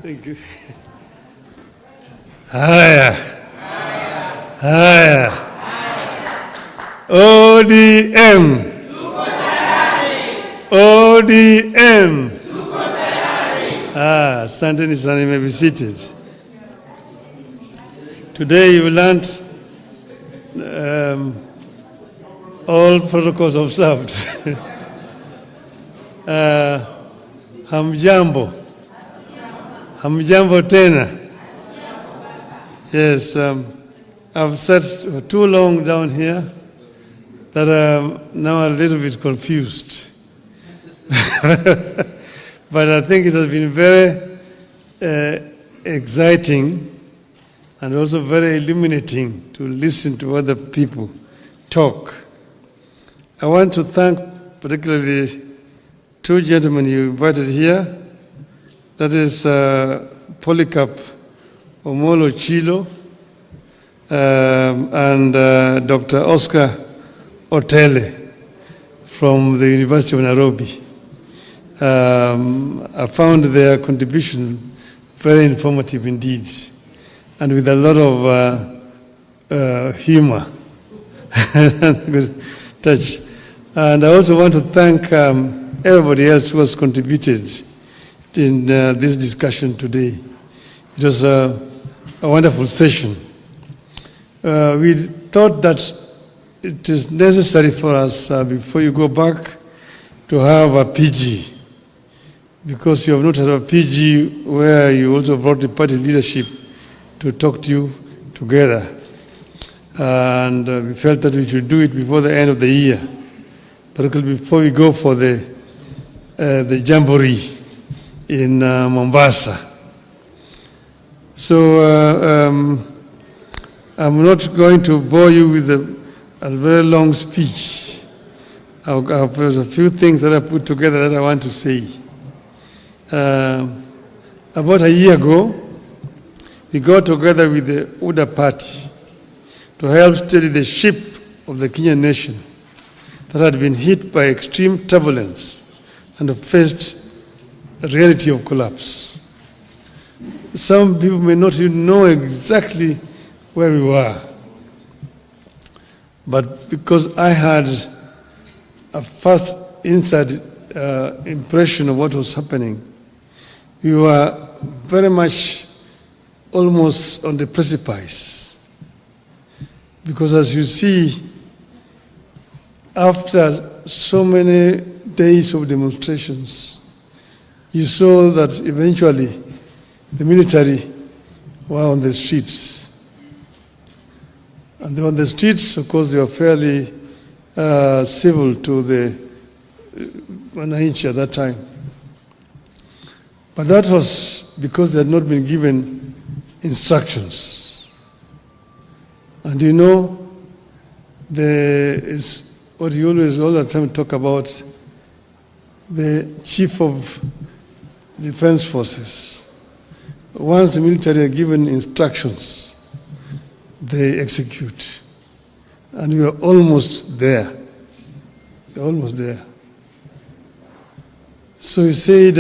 Thank you. Haya. ODM. ODM. Asanteni sana, you may be seated. Today you learned all protocols observed. Hamjambo. Hamjambo tena. Yes, I've sat for too long down here that I'm now a little bit confused. But I think it has been very exciting and also very illuminating to listen to other people talk. I want to thank particularly the two gentlemen you invited here. That is Polycarp Omolo Chilo and Dr. Oscar Otele from the University of Nairobi. I found their contribution very informative indeed, and with a lot of humor and good touch. And I also want to thank everybody else who has contributed in this discussion today. It was a wonderful session. We thought that it is necessary for us, before you go back, to have a PG, because you have not had a PG where you also brought the party leadership to talk to you together. And we felt that we should do it before the end of the year, particularly before we go for the jamboree in Mombasa. So I'm not going to bore you with a very long speech. There's a few things that I put together that I want to say. About a year ago, we got together with the UDA party to help steady the ship of the Kenyan nation that had been hit by extreme turbulence and faced a reality of collapse. Some people may not even know exactly where we were, but because I had a first inside impression of what was happening, we were very much almost on the precipice. Because as you see, after so many days of demonstrations, you saw that eventually the military were on the streets. And they were on the streets, of course, they were fairly civil to the wananchi at that time. But that was because they had not been given instructions. And you know, there is what you always all the time talk about, the chief of defense forces. Once the military are given instructions, they execute. And we are almost there. We're almost there. So he said,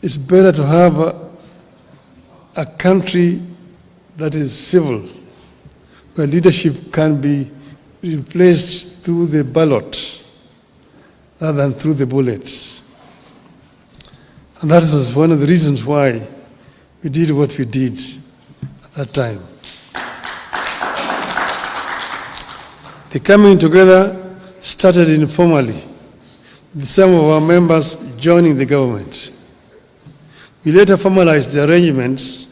it's better to have a country that is civil, where leadership can be replaced through the ballot rather than through the bullets. And that was one of the reasons why we did what we did at that time. The coming together started informally, with some of our members joining the government. We later formalized the arrangements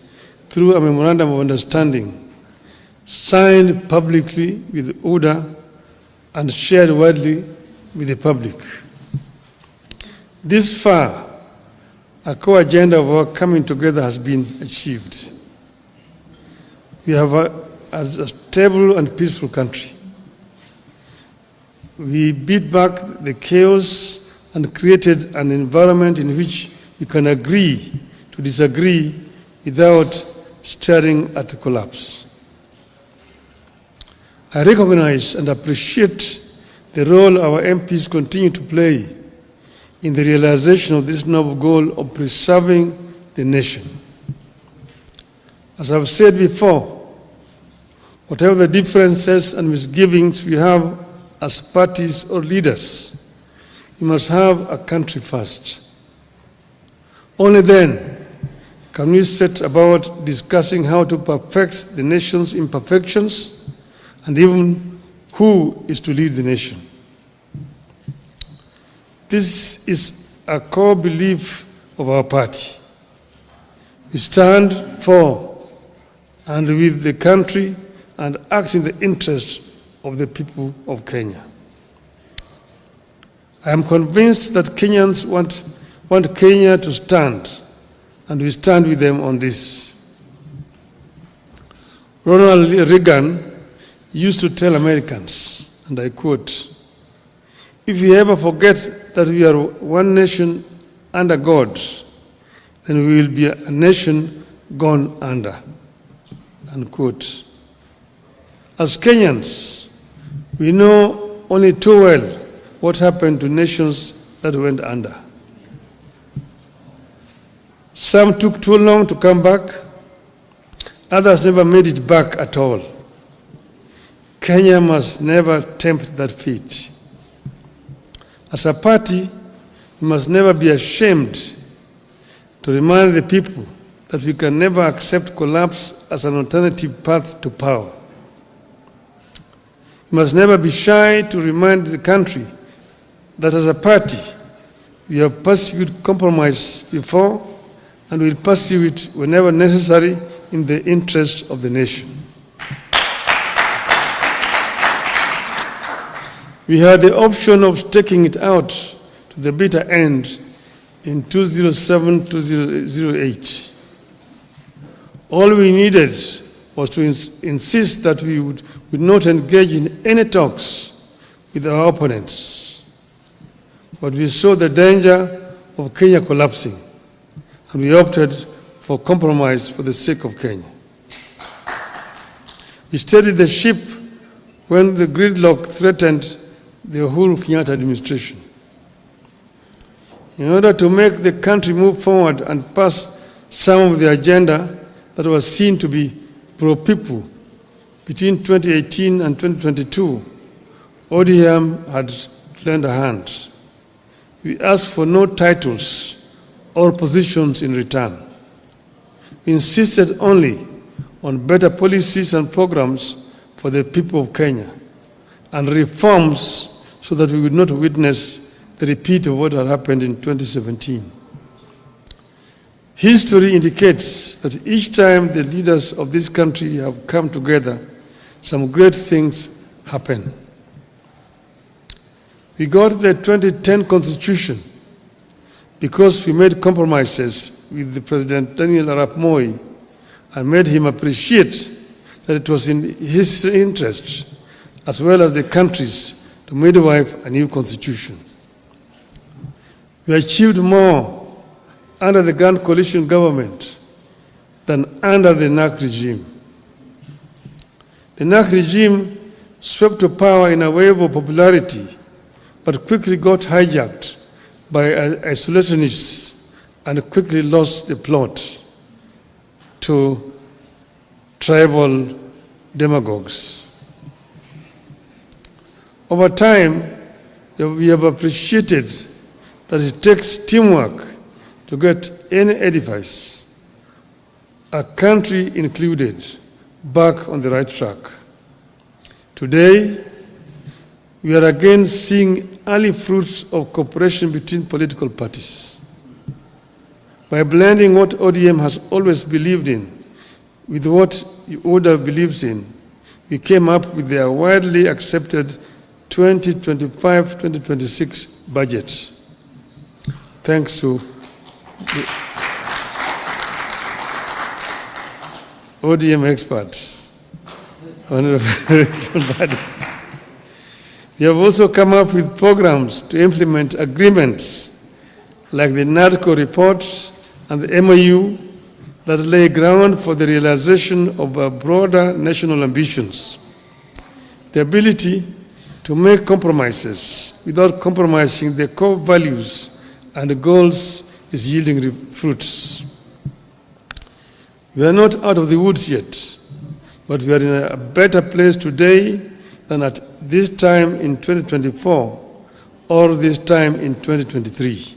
through a memorandum of understanding signed publicly with UDA and shared widely with the public. This far, a core agenda of our coming together has been achieved. We have a stable and peaceful country. We beat back the chaos and created an environment in which we can agree to disagree without staring at collapse. I recognize and appreciate the role our MPs continue to play in the realization of this noble goal of preserving the nation. As I've said before, whatever the differences and misgivings we have as parties or leaders, we must have a country first. Only then can we set about discussing how to perfect the nation's imperfections and even who is to lead the nation. This is a core belief of our party. We stand for and with the country and act in the interest of the people of Kenya. I am convinced that Kenyans want Kenya to stand, and we stand with them on this. Ronald Reagan used to tell Americans, and I quote, "If we ever forget that we are one nation under God, then we will be a nation gone under," unquote. As Kenyans, we know only too well what happened to nations that went under. Some took too long to come back, others never made it back at all. Kenya must never tempt that fate. As a party, we must never be ashamed to remind the people that we can never accept collapse as an alternative path to power. We must never be shy to remind the country that as a party, we have pursued compromise before and will pursue it whenever necessary in the interest of the nation. We had the option of taking it out to the bitter end in 2007-2008. All we needed was to insist that we would not engage in any talks with our opponents. But we saw the danger of Kenya collapsing, and we opted for compromise for the sake of Kenya. We steadied the ship when the gridlock threatened the Uhuru Kenyatta administration. In order to make the country move forward and pass some of the agenda that was seen to be pro-people between 2018 and 2022, ODM had lent a hand. We asked for no titles or positions in return. We insisted only on better policies and programs for the people of Kenya and reforms so that we would not witness the repeat of what had happened in 2017. History indicates that each time the leaders of this country have come together, some great things happen. We got the 2010 Constitution because we made compromises with the President Daniel Arap Moi and made him appreciate that it was in his interest, as well as the country's, to midwife a new constitution. We achieved more under the Grand Coalition government than under the NAC regime. The NAC regime swept to power in a wave of popularity, but quickly got hijacked by isolationists and quickly lost the plot to tribal demagogues. Over time, we have appreciated that it takes teamwork to get any edifice, a country included, back on the right track. Today, we are again seeing early fruits of cooperation between political parties. By blending what ODM has always believed in with what ODA believes in, we came up with their widely accepted 2025-2026 budget. Thanks to the ODM experts. We have also come up with programs to implement agreements like the NADCO report and the MOU that lay ground for the realization of our broader national ambitions. The ability to make compromises without compromising the core values and the goals is yielding fruits. We are not out of the woods yet, but we are in a better place today than at this time in 2024 or this time in 2023.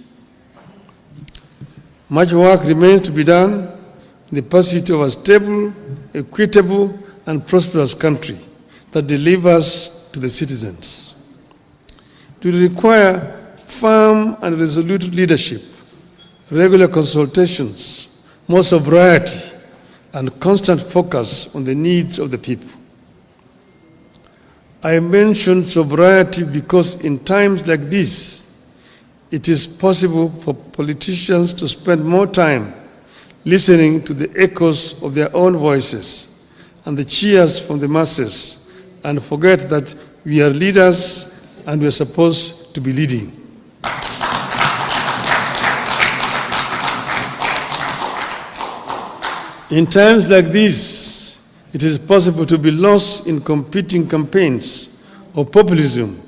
Much work remains to be done in the pursuit of a stable, equitable, and prosperous country that delivers to the citizens. It will require firm and resolute leadership, regular consultations, more sobriety, and constant focus on the needs of the people. I mention sobriety because in times like this, it is possible for politicians to spend more time listening to the echoes of their own voices and the cheers from the masses, and forget that we are leaders and we are supposed to be leading. In times like these, it is possible to be lost in competing campaigns or populism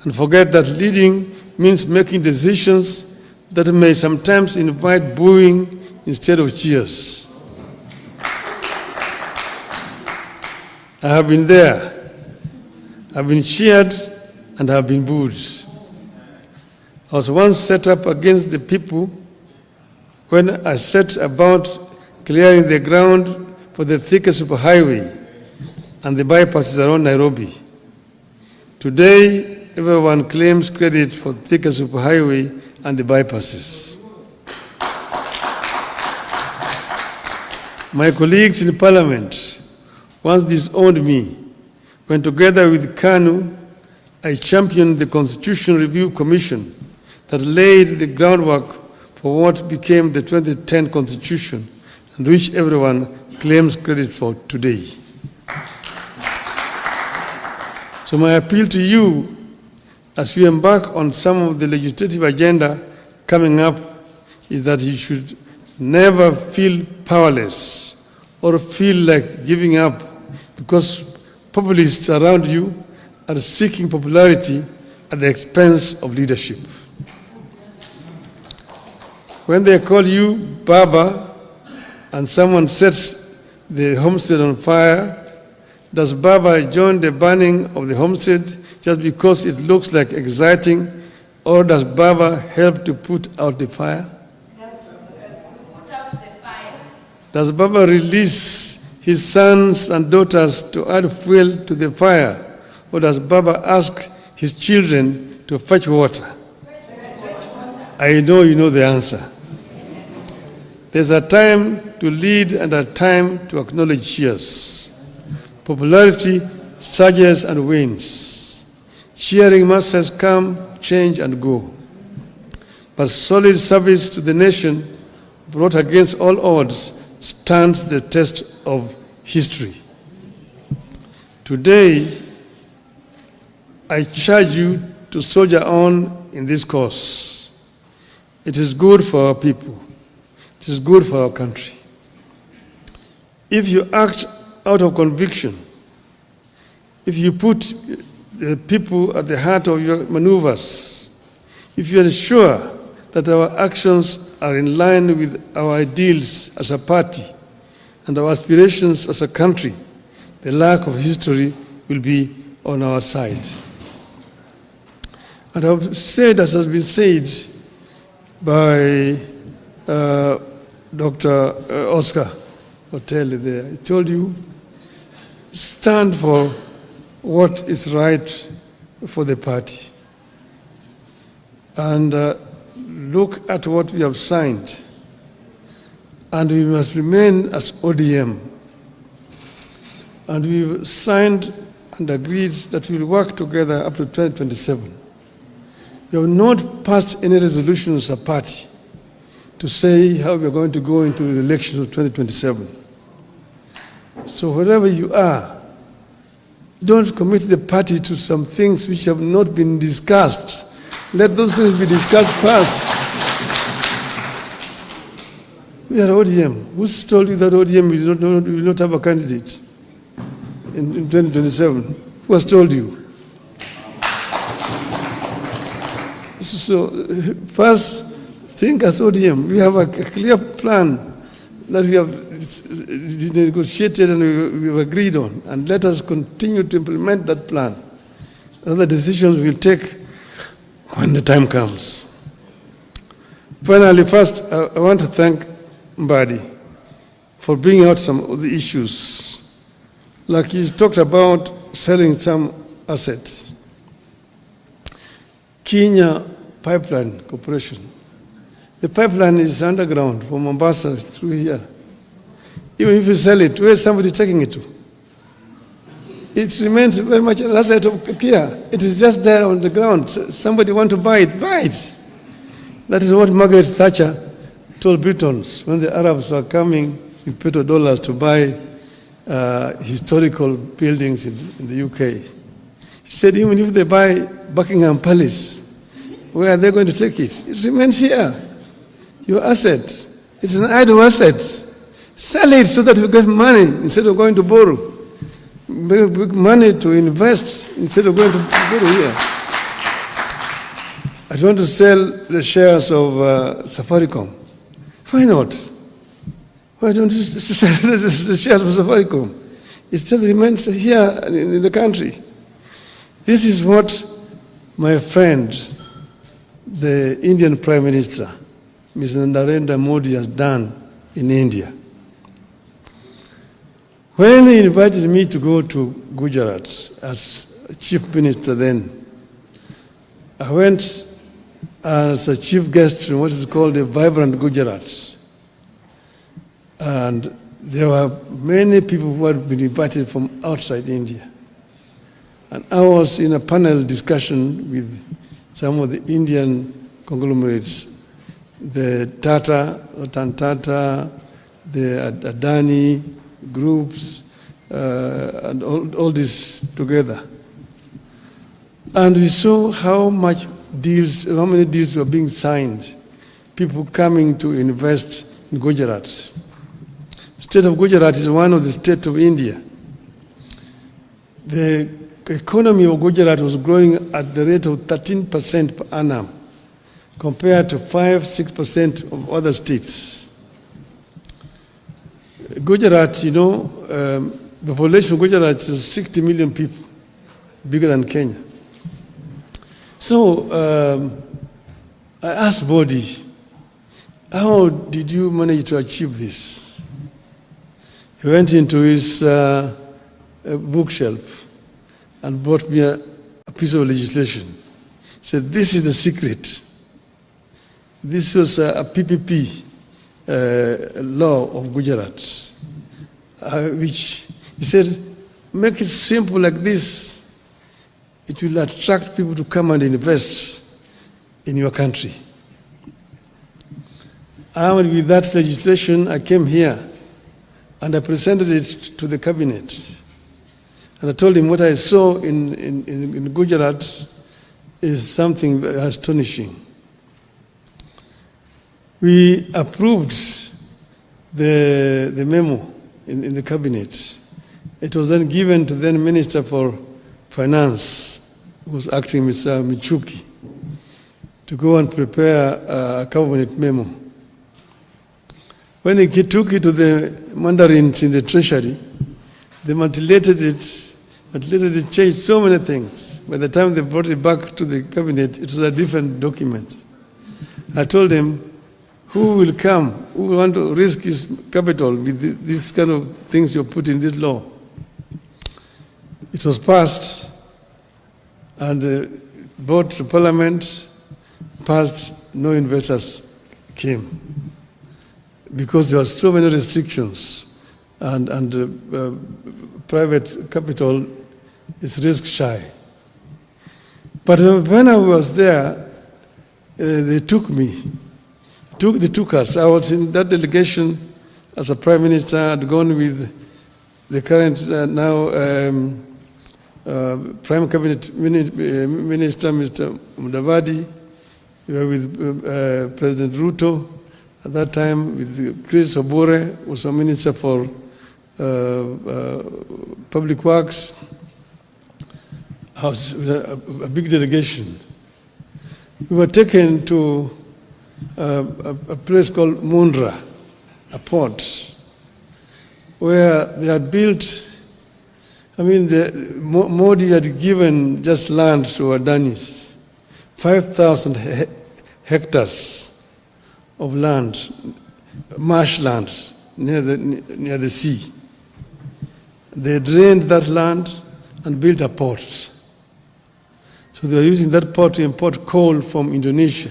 and forget that leading means making decisions that may sometimes invite booing instead of cheers. I have been there. I've been cheered and have been booed. I was once set up against the people when I set about clearing the ground for the Thika superhighway and the bypasses around Nairobi. Today, everyone claims credit for Thika superhighway and the bypasses. My colleagues in Parliament once disowned me when, together with KANU, I championed the Constitution Review Commission that laid the groundwork for what became the 2010 Constitution, and which everyone claims credit for today. So my appeal to you as we embark on some of the legislative agenda coming up is that you should never feel powerless or feel like giving up because populists around you are seeking popularity at the expense of leadership. When they call you Baba and someone sets the homestead on fire, does Baba join the burning of the homestead just because it looks like exciting, or does Baba help to put out the fire? Does Baba release his sons and daughters to add fuel to the fire, or does Baba ask his children to fetch water? I know you know the answer. There's a time to lead and a time to acknowledge cheers. Popularity surges and wanes. Cheering masses come, change, and go. But solid service to the nation, brought against all odds, stands the test of history. Today, I charge you to soldier on in this cause. It is good for our people. It is good for our country. If you act out of conviction, if you put the people at the heart of your maneuvers, if you are sure that our actions are in line with our ideals as a party and our aspirations as a country, the lack of history will be on our side. And I've said, as has been said by Dr. Oscar Hotel there, I told you, stand for what is right for the party. And look at what we have signed. And we must remain as ODM. And we've signed and agreed that we'll work together up to 2027. We have not passed any resolution as a party to say how we are going to go into the elections of 2027. So wherever you are, don't commit the party to some things which have not been discussed. Let those things be discussed first. We are ODM. Who's told you that ODM will not have a candidate in 2027? Who has told you? So first, think as ODM, we have a clear plan that we have negotiated and we've agreed on, and let us continue to implement that plan. Other decisions we'll take when the time comes. Finally, first, I want to thank Mbadi for bringing out some of the issues. Like he's talked about selling some assets. Kenya Pipeline Corporation. The pipeline is underground from Mombasa through here. Even if you sell it, where is somebody taking it to? It remains very much an asset of Kenya. It is just there on the ground. So somebody want to buy it, buy it. That is what Margaret Thatcher told Britons when the Arabs were coming with petrodollars to buy historical buildings in the UK. She said, even if they buy Buckingham Palace, where are they going to take it? It remains here. Your asset. It's an idle asset. Sell it so that you get money instead of going to borrow. Make money to invest instead of going to borrow here. I want to sell the shares of Safaricom. Why not? Why don't you sell the shares of Safaricom? It just remains here in the country. This is what my friend, the Indian Prime Minister, Mr. Narendra Modi, has done in India. When he invited me to go to Gujarat as chief minister then, I went as a chief guest in what is called a Vibrant Gujarat. And there were many people who had been invited from outside India. And I was in a panel discussion with some of the Indian conglomerates, the Tata, Ratan Tata, the Adani groups, and all this together. And we saw how many deals were being signed, people coming to invest in Gujarat. The state of Gujarat is one of the states of India. The economy of Gujarat was growing at the rate of 13% per annum, compared to 5-6% of other states. Gujarat, the population of Gujarat is 60 million people, bigger than Kenya. So I asked Modi, how did you manage to achieve this? He went into his bookshelf and brought me a piece of legislation. He said, this is the secret. This was a PPP law of Gujarat, which he said, make it simple like this. It will attract people to come and invest in your country. Armed with that legislation, I came here and I presented it to the cabinet. And I told him what I saw in Gujarat is something astonishing. We approved the memo in the cabinet. It was then given to then Minister for Finance, who was acting, Mr. Michuki, to go and prepare a cabinet memo. When he took it to the mandarins in the treasury, they manipulated it, changed so many things. By the time they brought it back to the cabinet, it was a different document. I told them, who will come, who will want to risk his capital with this kind of things you put in this law? It was passed and brought to Parliament, passed, no investors came because there were so many restrictions and private capital is risk shy. But when I was there, they took me. They took us. I was in that delegation as a prime minister. I'd gone with the current Prime Cabinet Minister, Mr. Mudavadi. We were with President Ruto at that time, with Chris Obore, who was a minister for Public Works. I was with a big delegation. We were taken to a place called Mundra, a port, where they had built. I mean, Modi had given just land to Adanis, 5,000 hectares of land, marshland near the sea. They drained that land and built a port. So they were using that port to import coal from Indonesia.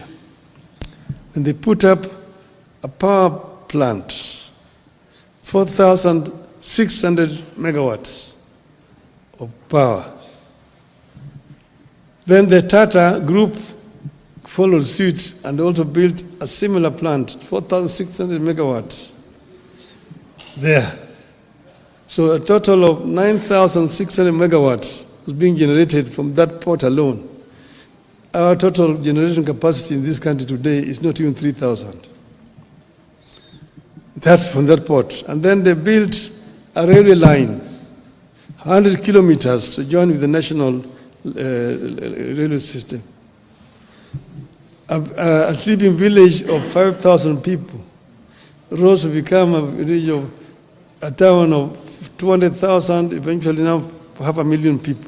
And they put up a power plant, 4,600 megawatts of power. Then the Tata group followed suit and also built a similar plant, 4,600 megawatts there. So a total of 9,600 megawatts was being generated from that port alone. Our total generation capacity in this country today is not even 3,000. That's from that port. And then they built a railway line, 100 kilometers to join with the national railway system. A sleeping village of 5,000 people rose to become a village of a town of 200,000, eventually now 500,000 people.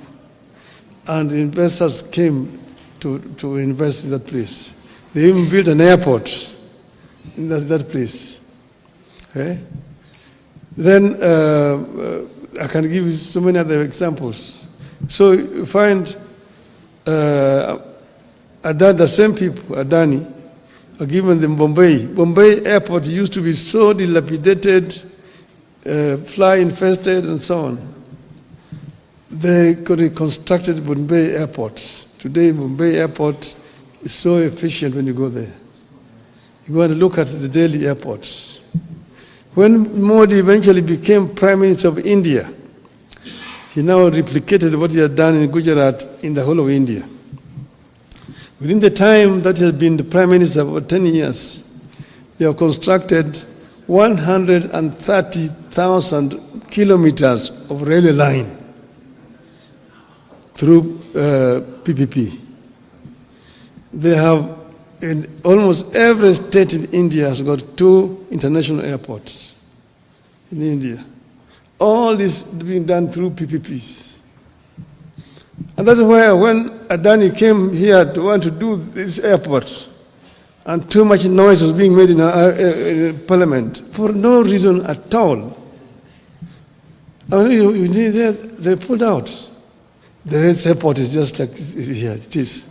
And investors came to invest in that place. They even built an airport in that place. Okay? Then I can give you so many other examples. So you find the same people, Adani, are given them Bombay. Bombay airport used to be so dilapidated, fly infested and so on. They could have constructed Bombay airport. Today Bombay airport is so efficient when you go there. You go and look at the Delhi airports. When Modi eventually became Prime Minister of India, he now replicated what he had done in Gujarat in the whole of India. Within the time that he has been the Prime Minister for 10 years, they have constructed 130,000 kilometers of railway line through PPP. They have, in almost every state in India has got 2 international airports in India. All this being done through PPPs. And that's why when Adani came here to want to do this airport, and too much noise was being made in Parliament for no reason at all. I mean, they pulled out. The Red airport is just like here, it is.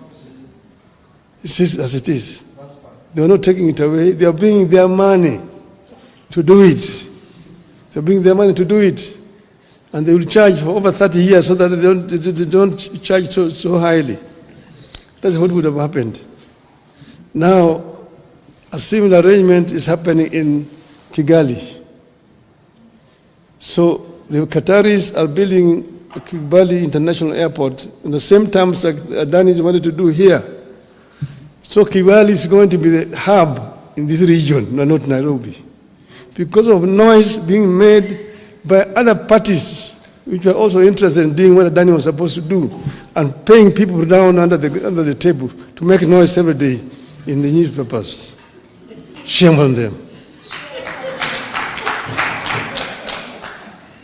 It is as it is. They are not taking it away. They are bringing their money to do it. They are bringing their money to do it. And they will charge for over 30 years so that they don't charge so highly. That's what would have happened. Now, a similar arrangement is happening in Kigali. So the Qataris are building a Kigali International Airport in the same terms like Adani wanted to do here. So Kigali is going to be the hub in this region, not Nairobi, because of noise being made by other parties which were also interested in doing what Adani was supposed to do and paying people down under the table to make noise every day in the newspapers. Shame on them.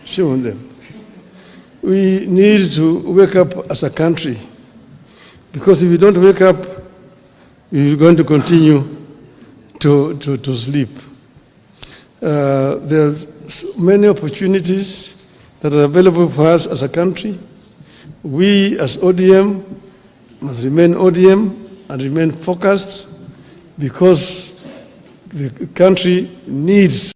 Shame on them. We need to wake up as a country, because if we don't wake up, we're going to continue to sleep. There's many opportunities that are available for us as a country. We as ODM must remain ODM and remain focused, because the country needs